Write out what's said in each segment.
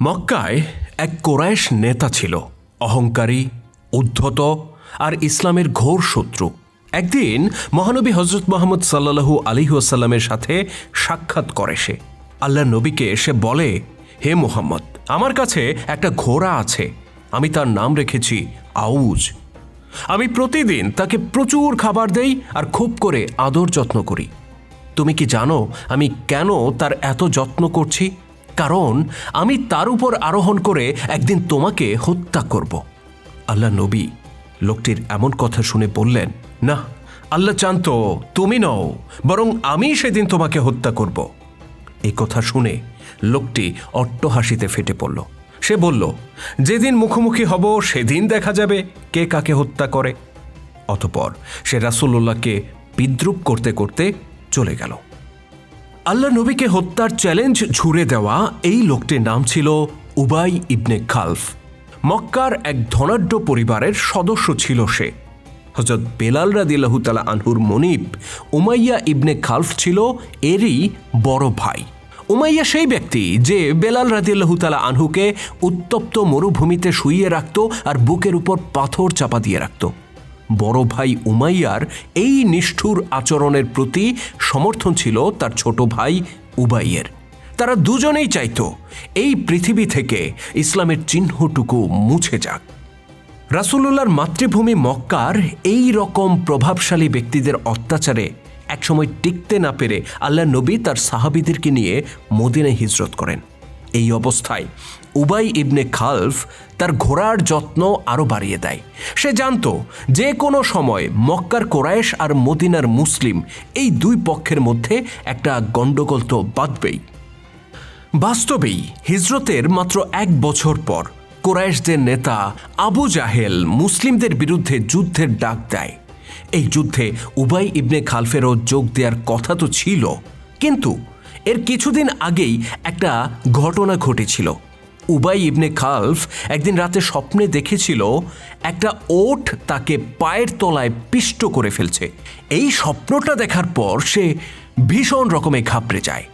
মক্কায় এক কোরাইশ নেতা ছিল, অহংকারী, উদ্ধত আর ইসলামের ঘোর শত্রু। একদিন মহানবী হজরত মুহাম্মদ সাল্লাল্লাহু আলাইহি ওয়াসাল্লামের সাথে সাক্ষাৎ করে সে। আল্লাহর নবীকে সে বলে, হে মুহাম্মদ, আমার কাছে একটা ঘোড়া আছে, আমি তার নাম রেখেছি আউজ। আমি প্রতিদিন তাকে প্রচুর খাবার দেই আর খুব করে আদর যত্ন করি। তুমি কি জানো আমি কেন তার এত যত্ন করছি? কারণ আমি তার উপর আরোহণ করে একদিন তোমাকে হত্যা করব। আল্লাহ নবী লোকটির এমন কথা শুনে বললেন, না, আল্লাহ চান তো তুমি নও, বরং আমি সেদিন তোমাকে হত্যা করব। এই কথা শুনে লোকটি অট্টহাসিতে ফেটে পড়ল। সে বলল, যেদিন মুখোমুখি হব সেদিন দেখা যাবে কে কাকে হত্যা করে। অতঃপর সে রাসূলুল্লাহকে বিদ্রূপ করতে করতে চলে গেল। আল্লাহ নবীকে হত্যার চ্যালেঞ্জ ছুড়ে দেওয়া এই লোকটির নাম ছিল উবাই ইবনে খালফ। মক্কার এক ধনাঢ্য পরিবারের সদস্য ছিল সে। হযরত বেলাল রাদিয়াল্লাহু তাআলা আনহুর মনিব উমাইয়া ইবনে খালফ ছিল এরই বড় ভাই। উমাইয়া সেই ব্যক্তি যে বেলাল রাদিয়াল্লাহু তাআলা আনহুকে উত্তপ্ত মরুভূমিতে শুইয়ে রাখত আর বুকের উপর পাথর চাপা দিয়ে রাখত। বড় ভাই উমাইয়ার এই নিষ্ঠুর আচরণের প্রতি সমর্থন ছিল তার ছোট ভাই উবাইয়ের। তারা দুজনেই চাইত এই পৃথিবী থেকে ইসলামের চিহ্নটুকু মুছে যাক। রাসূলুল্লাহর মাতৃভূমি মক্কার এই রকম প্রভাবশালী ব্যক্তিদের অত্যাচারে একসময় টিকতে না পেরে আল্লাহ নবী তার সাহাবীদেরকে নিয়ে মদিনায় হিজরত করেন। এই অবস্থায় উবাই ইবনে খালফ তার ঘোড়ার যত্ন আরও বাড়িয়ে দেয়। সে জানত যে কোনো সময় মক্কার কোরাইশ আর মদিনার মুসলিম এই দুই পক্ষের মধ্যে একটা গণ্ডগোল তো বাঁধবেই। বাস্তবেই হিজরতের মাত্র 1 বছর পর কোরাইশদের নেতা আবু জাহেল মুসলিমদের বিরুদ্ধে যুদ্ধের ডাক দেয়। এই যুদ্ধে উবাই ইবনে খালফেরও যোগ দেওয়ার কথা তো ছিল, কিন্তু এর কিছুদিন আগেই একটা ঘটনা ঘটেছিল। উবাই ইবনে খালফ একদিন রাতে স্বপ্নে দেখেছিল একটা ওট তাকে পায়ের তলায় পিষ্ট করে ফেলছে। এই স্বপ্নটা দেখার পর সে ভীষণ রকমে ঘাবড়ে যায়।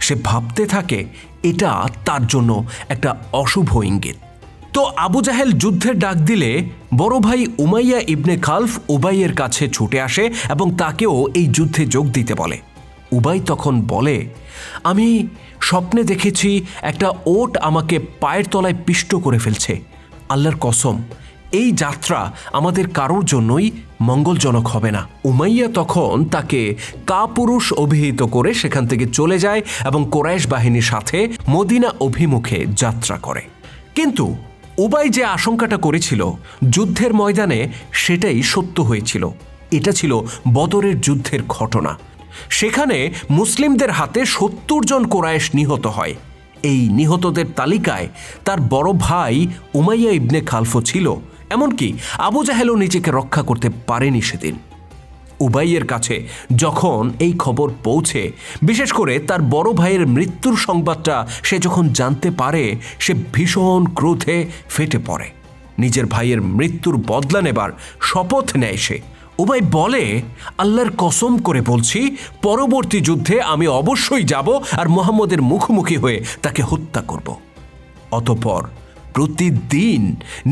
সে ভাবতে থাকে এটা তার জন্য একটা অশুভ ইঙ্গিত। তো আবু জাহেল যুদ্ধের ডাক দিলে বড় ভাই উমাইয়া ইবনে খালফ উবাইয়ের কাছে ছুটে আসে এবং তাকেও এই যুদ্ধে যোগ দিতে বলে। উবাই তখন বলে, আমি স্বপ্নে দেখেছি একটা ওট আমাকে পায়ের তলায় পিষ্ট করে ফেলছে। আল্লাহর কসম, এই যাত্রা আমাদের কারোর জন্যই মঙ্গলজনক হবে না। উমাইয়া তখন তাকে কাপুরুষ অভিহিত করে সেখান থেকে চলে যায় এবং কোরাইশ বাহিনীর সাথে মদিনা অভিমুখে যাত্রা করে। কিন্তু উবাই যে আশঙ্কাটা করেছিল যুদ্ধের ময়দানে, সেটাই সত্য হয়েছিল। এটা ছিল বদরের যুদ্ধের ঘটনা। সেখানে মুসলিমদের হাতে 70 জন কোরাইশ নিহত হয়। এই নিহতদের তালিকায় তার বড় ভাই উমাইয়া ইবনে খালফও ছিল। এমনকি আবু জাহেলও নিজেকে রক্ষা করতে পারেনি সেদিন। উবাইয়ের কাছে যখন এই খবর পৌঁছে, বিশেষ করে তার বড় ভাইয়ের মৃত্যুর সংবাদটা সে যখন জানতে পারে, সে ভীষণ ক্রোধে ফেটে পড়ে। নিজের ভাইয়ের মৃত্যুর বদলা নেবার শপথ নেয় সে। উবাই বলে, আল্লাহর কসম করে বলছি, পরবর্তী যুদ্ধে আমি অবশ্যই যাব আর মুহাম্মদের মুখোমুখি হয়ে তাকে হত্যা করব। অতঃপর প্রতিদিন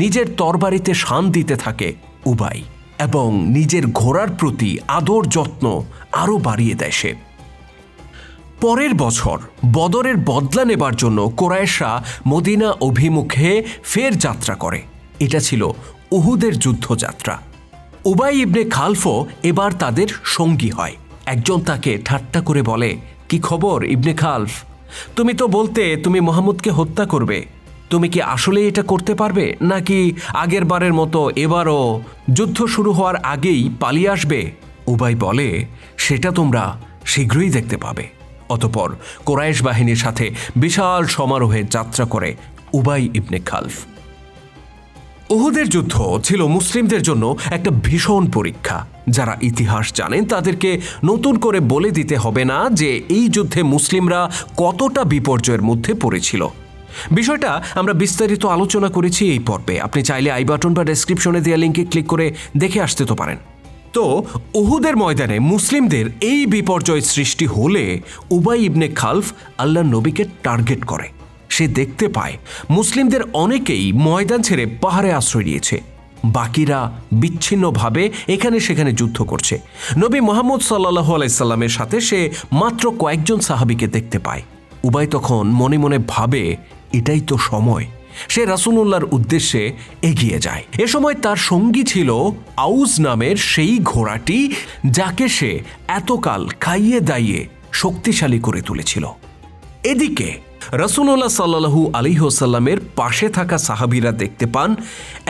নিজের তরবারিতে শান দিতে থাকে উবাই এবং নিজের ঘোড়ার প্রতি আদর যত্ন আরও বাড়িয়ে দেয় সে। পরের বছর বদরের বদলা নেবার জন্য কোরাইশরা মদিনা অভিমুখে ফের যাত্রা করে। এটা ছিল উহুদের যুদ্ধযাত্রা। উবাই ইবনে খালফও এবার তাদের সঙ্গী হয়। একজন তাকে ঠাট্টা করে বলে, কি খবর ইবনে খালফ? তুমি তো বলতে তুমি মুহাম্মদকে হত্যা করবে। তুমি কি আসলে এটা করতে পারবে, নাকি আগের বারের মতো এবারও যুদ্ধ শুরু হওয়ার আগেই পালিয়ে আসবে? উবাই বলে, সেটা তোমরা শীঘ্রই দেখতে পাবে। অতঃপর কোরাইশ বাহিনীর সাথে বিশাল সমারোহে যাত্রা করে উবাই ইবনে খালফ। উহুদের যুদ্ধ ছিল মুসলিমদের জন্য একটা ভীষণ পরীক্ষা। যারা ইতিহাস জানেন তাদেরকে নতুন করে বলে দিতে হবে না যে এই যুদ্ধে মুসলিমরা কতটা বিপর্যয়ের মধ্যে পড়েছিল। বিষয়টা আমরা বিস্তারিত আলোচনা করেছি এই পর্বে। আপনি চাইলে আই বাটন বা ডেসক্রিপশনে দেওয়া লিঙ্কে ক্লিক করে দেখে আসতে তো পারেন। তো উহুদের ময়দানে মুসলিমদের এই বিপর্যয় সৃষ্টি হলে উবাই ইবনে খালফ আল্লাহর নবীকে টার্গেট করে। সে দেখতে পায় মুসলিমদের অনেকেই ময়দান ছেড়ে পাহাড়ে আশ্রয় নিয়েছে, বাকিরা বিচ্ছিন্নভাবে এখানে সেখানে যুদ্ধ করছে। নবী মুহাম্মদ সাল্লাল্লাহু আলাইহি সাল্লামের সাথে সে মাত্র কয়েকজন সাহাবীকে দেখতে পায়। উবাই তখন মনে মনে ভাবে, এটাই তো সময়। সে রাসূলুল্লাহর উদ্দেশ্যে এগিয়ে যায়। এ সময় তার সঙ্গী ছিল আউস নামের সেই ঘোড়াটি যাকে সে এতকাল খাইয়ে দাইয়ে শক্তিশালী করে তুলেছিল। এদিকে রাসূলুল্লাহ সাল্লাল্লাহু আলাইহি ওয়াসাল্লামের পাশে থাকা সাহাবীরা দেখতে পান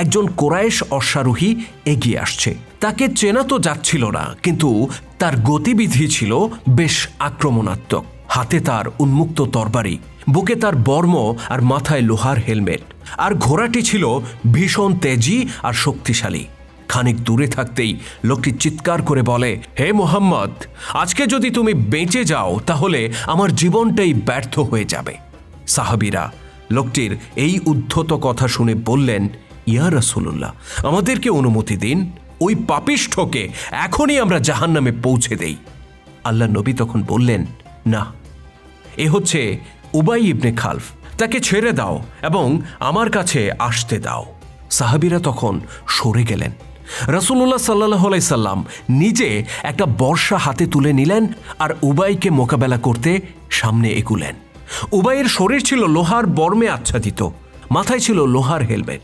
একজন কুরাইশ অশ্বারোহী এগিয়ে আসছে। তাকে চেনা তো যাচ্ছিল না, কিন্তু তার গতিবিধি ছিল বেশ আক্রমণাত্মক। হাতে তার উন্মুক্ত তরবারি, বুকে তার বর্ম আর মাথায় লোহার হেলমেট, আর ঘোড়াটি ছিল ভীষণ তেজি আর শক্তিশালী। খানিক দূরে থাকতেই লোকটি চিৎকার করে বলে, হে মুহাম্মদ, আজকে যদি তুমি বেঁচে যাও তাহলে আমার জীবনটাই ব্যর্থ হয়ে যাবে। সাহাবীরা লোকটির এই উদ্ধত কথা শুনে বললেন, ইয়া রাসূলুল্লাহ, আমাদেরকে অনুমতি দিন, ওই পাপিষ্ঠকে এখনই আমরা জাহান্নামে পৌঁছে দেই। আল্লাহ নবী তখন বললেন, না, এ হচ্ছে উবাই ইবনে খালফ, তাকে ছেড়ে দাও এবং আমার কাছে আসতে দাও। সাহাবীরা তখন সরে গেলেন। রাসূলুল্লাহ সাল্লাল্লাহু আলাইহি সাল্লাম নিজে একটা বর্শা হাতে তুলে নিলেন আর উবাইকে মোকাবেলা করতে সামনে এগুলেন। উবাইয়ের শরীর ছিল লোহার বর্মে আচ্ছাদিত, মাথায় ছিল লোহার হেলমেট।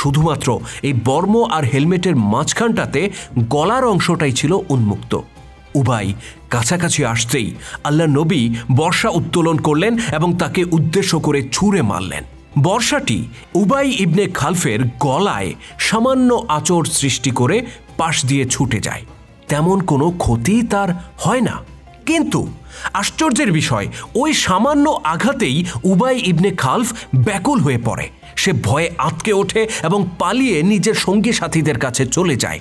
শুধুমাত্র এই বর্ম আর হেলমেটের মাঝখানটাতে গলার অংশটাই ছিল উন্মুক্ত। উবাই কাছাকাছি আসতেই আল্লাহ নবী বর্শা উত্তোলন করলেন এবং তাকে উদ্দেশ্য করে ছুঁড়ে মারলেন। বর্শাটি উবাই ইবনে খালফের গলায় সামান্য আঁচড় সৃষ্টি করে পাশ দিয়ে ছুটে যায়। তেমন কোনো ক্ষতি তার হয় না, কিন্তু আশ্চর্যের বিষয়, ওই সামান্য আঘাতেই উবাই ইবনে খালফ ব্যাকুল হয়ে পড়ে। সে ভয়ে আঁতকে ওঠে এবং পালিয়ে নিজের সঙ্গী সাথীদের কাছে চলে যায়।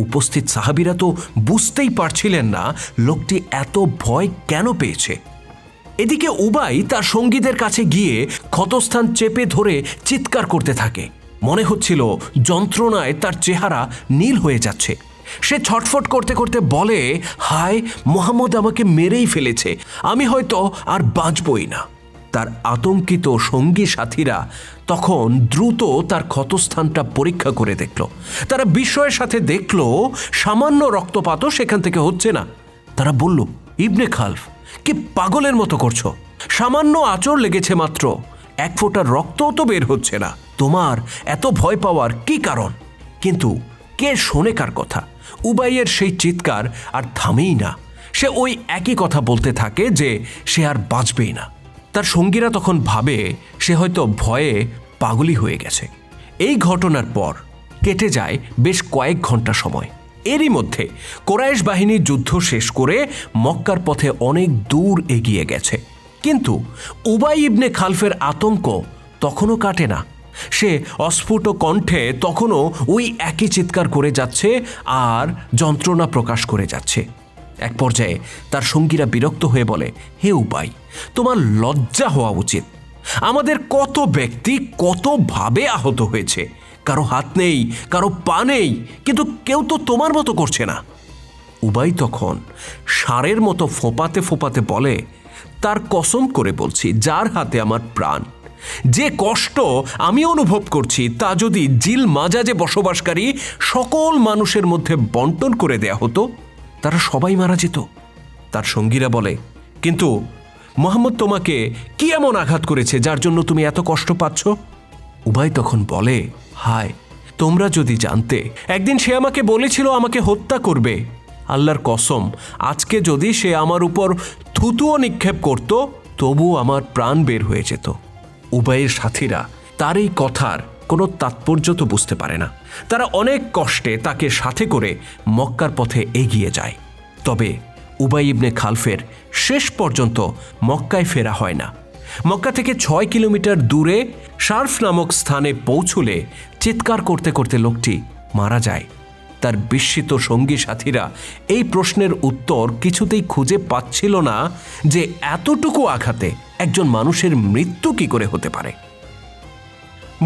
উপস্থিত সাহাবীরা তো বুঝতেই পারছিলেন না লোকটি এত ভয় কেন পেয়েছে। এদিকে উবাই তার সঙ্গীদের কাছে গিয়ে ক্ষতস্থান চেপে ধরে চিৎকার করতে থাকে। মনে হচ্ছিল যন্ত্রণায় তার চেহারা নীল হয়ে যাচ্ছে। সে ছটফট করতে করতে বলে, হায়, মুহাম্মদ আমাকে মেরেই ফেলেছে, আমি হয়তো আর বাঁচবই না। তার আতঙ্কিত সঙ্গী সাথীরা তখন দ্রুত তার ক্ষতস্থানটা পরীক্ষা করে দেখল। তারা বিস্ময়ের সাথে দেখল সামান্য রক্তপাতও সেখান থেকে হচ্ছে না। তারা বলল, ইবনে খালফ, কি পাগলের মতো করছো? সামান্য আঁচড় লেগেছে মাত্র, এক ফোঁটা রক্তও তো বের হচ্ছে না, তোমার এত ভয় পাওয়ার কি কারণ? কিন্তু কে শোনে কার কথা? উবাইয়ের সেই চিৎকার আর থামেই না। সে ওই একই কথা বলতে থাকে যে সে আর বাঁচবেই না। তার সঙ্গীরা তখন ভাবে সে হয়তো ভয়ে পাগলই হয়ে গেছে। এই ঘটনার পর কেটে যায় বেশ কয়েক ঘন্টা সময়। এরই মধ্যে কোরাইশ বাহিনী যুদ্ধ শেষ করে মক্কার পথে অনেক দূর এগিয়ে গেছে, কিন্তু উবাই ইবনে খালফের আতঙ্ক তখনও কাটে না। সে অস্ফুট কণ্ঠে তখনও ওই একই চিৎকার করে যাচ্ছে আর যন্ত্রণা প্রকাশ করে যাচ্ছে। এক পর্যায়ে তার সঙ্গীরা বিরক্ত হয়ে বলে, হে উবাই, তোমার লজ্জা হওয়া উচিত। আমাদের কত ব্যক্তি কতভাবে আহত হয়েছে, কারো হাত নেই, কারো পা নেই, কিন্তু কেউ তো তোমার মতো করছে না। উবাই তখন ষাঁড়ের মতো ফোঁপাতে ফোঁপাতে বলে, তার কসম করে বলছি, যার হাতে আমার প্রাণ, যে কষ্ট আমি অনুভব করছি তা যদি জিল মাজাজে বসবাসকারী সকল মানুষের মধ্যে বন্টন করে দেয়া হতো, তারা সবাই মারা যেত। তার সঙ্গীরা বলে, কিন্তু মুহাম্মদ তোমাকে কি এমন আঘাত করেছে যার জন্য তুমি এত কষ্ট পাচ্ছ? উবাই তখন বলে, হায়, তোমরা যদি জানতে, একদিন সে আমাকে বলেছিল আমাকে হত্যা করবে। আল্লাহর কসম, আজকে যদি সে আমার উপর থুতুও নিক্ষেপ করত তবু আমার প্রাণ বের হয়ে যেত। উবাইয়ের সাথীরা তার এই কথার কোনো তাৎপর্য তো বুঝতে পারে না। তারা অনেক কষ্টে তাকে সাথে করে মক্কার পথে এগিয়ে যায়। তবে উবাই ইবনে খালফের শেষ পর্যন্ত মক্কায় ফেরা হয় না। মক্কা থেকে 6 কিলোমিটার দূরে শারফ নামক স্থানে পৌঁছলে চিৎকার করতে করতে লোকটি মারা যায়। তার বিস্মিত সঙ্গী সাথীরা এই প্রশ্নের উত্তর কিছুতেই খুঁজে পাচ্ছিল না যে এতটুকু আঘাতে একজন মানুষের মৃত্যু কি করে হতে পারে।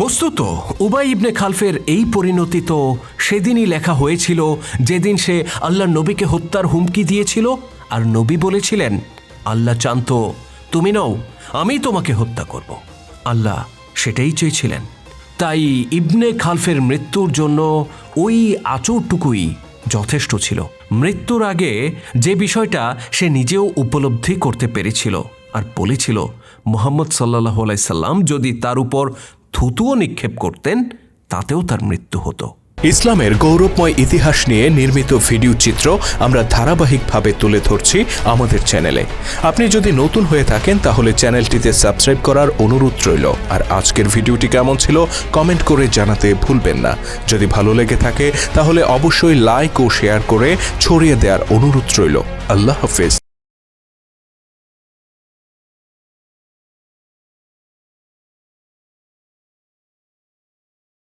বস্তুত উবাই ইবনে খালফের এই পরিণতি তো সেদিনই লেখা হয়েছিল যেদিন সে আল্লাহর নবীকে হত্যার হুমকি দিয়েছিল, আর নবী বলেছিলেন, আল্লাহ চান তো তুমি নও, আমি তোমাকে হত্যা করব। আল্লাহ সেটাই চেয়েছিলেন। তাই ইবনে খালফের মৃত্যুর জন্য ওই আঁচড়টুকুই যথেষ্ট ছিল। মৃত্যুর আগে যে বিষয়টা সে নিজেও উপলব্ধি করতে পেরেছিল আর বলেছিল, মুহাম্মদ সাল্লাল্লাহু আলাইহি সাল্লাম যদি তার উপর থুতুও নিক্ষেপ করতেন তাতেও তার মৃত্যু হতো। ইসলামের গৌরবময় ইতিহাস নিয়ে নির্মিত ভিডিও চিত্র আমরা ধারাবাহিকভাবে তুলে ধরছি আমাদের চ্যানেলে। আপনি যদি নতুন হয়ে থাকেন তাহলে চ্যানেলটিতে সাবস্ক্রাইব করার অনুরোধ রইল। আর আজকের ভিডিওটি কেমন ছিল কমেন্ট করে জানাতে ভুলবেন না। যদি ভালো লেগে থাকে তাহলে অবশ্যই লাইক ও শেয়ার করে ছড়িয়ে দেওয়ার অনুরোধ রইল। আল্লাহ হাফেজ।